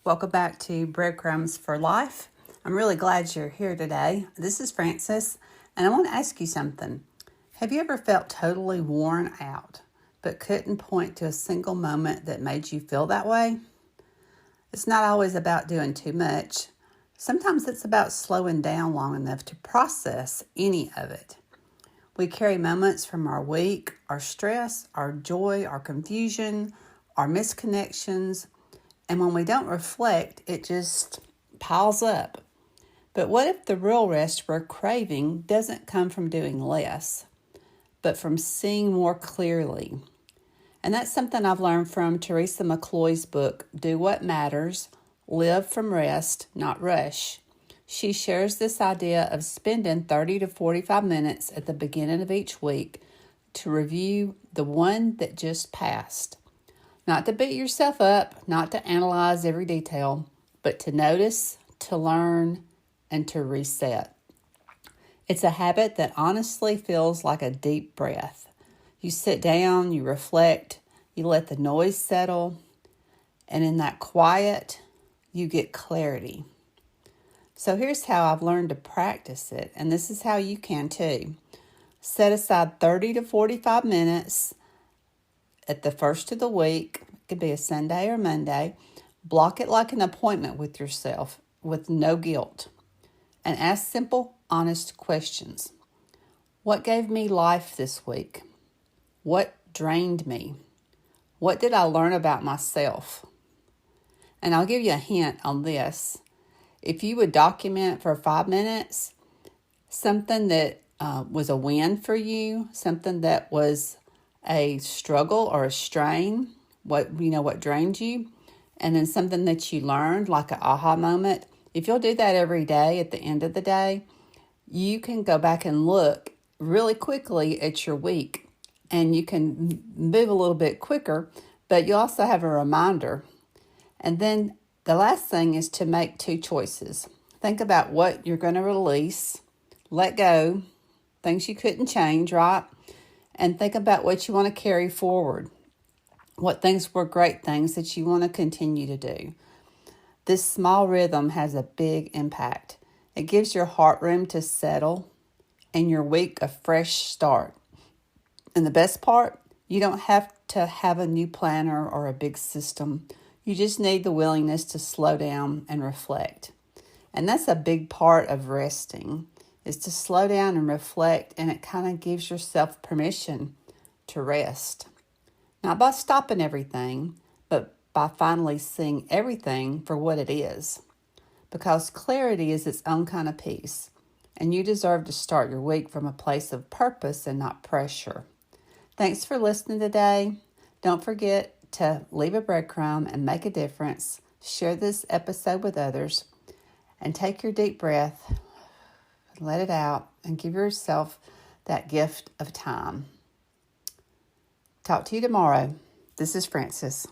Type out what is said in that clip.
Welcome back to Breadcrumbs for Life. I'm really glad you're here today. This is Frances, and I want to ask you something. Have you ever felt totally worn out, but couldn't point to a single moment that made you feel that way? It's not always about doing too much. Sometimes it's about slowing down long enough to process any of it. We carry moments from our week, our stress, our joy, our confusion, our misconnections, and when we don't reflect, it just piles up. But what if the real rest we're craving doesn't come from doing less, but from seeing more clearly? And that's something I've learned from Teresa McCloy's book, Do What Matters, Live from Rest, Not Rush. She shares this idea of spending 30 to 45 minutes at the beginning of each week to review the one that just passed. Not to beat yourself up, not to analyze every detail, but to notice, to learn, and to reset. It's a habit that honestly feels like a deep breath. You sit down, you reflect, you let the noise settle, and in that quiet, you get clarity. So here's how I've learned to practice it, and this is how you can too. Set aside 30 to 45 minutes at the first of the week. It could be a Sunday or Monday. Block it like an appointment with yourself with no guilt. And ask simple, honest questions. What gave me life this week? What drained me? What did I learn about myself? And I'll give you a hint on this. If you would document for 5 minutes something that was a win for you, something that was a struggle or a strain, what drained you, and then something that you learned, like an aha moment. If you'll do that every day at the end of the day, you can go back and look really quickly at your week, and you can move a little bit quicker, but you also have a reminder. And then the last thing is to make 2 choices. Think about what you're going to release, let go, things you couldn't change, right? And think about what you want to carry forward. What things were great things that you want to continue to do. This small rhythm has a big impact. It gives your heart room to settle and your week a fresh start. And the best part, you don't have to have a new planner or a big system. You just need the willingness to slow down and reflect. And that's a big part of resting, is to slow down and reflect, and it kind of gives yourself permission to rest. Not by stopping everything, but by finally seeing everything for what it is. Because clarity is its own kind of peace, and you deserve to start your week from a place of purpose and not pressure. Thanks for listening today. Don't forget to leave a breadcrumb and make a difference. Share this episode with others, and take your deep breath, let it out, and give yourself that gift of time. Talk to you tomorrow. This is Frances.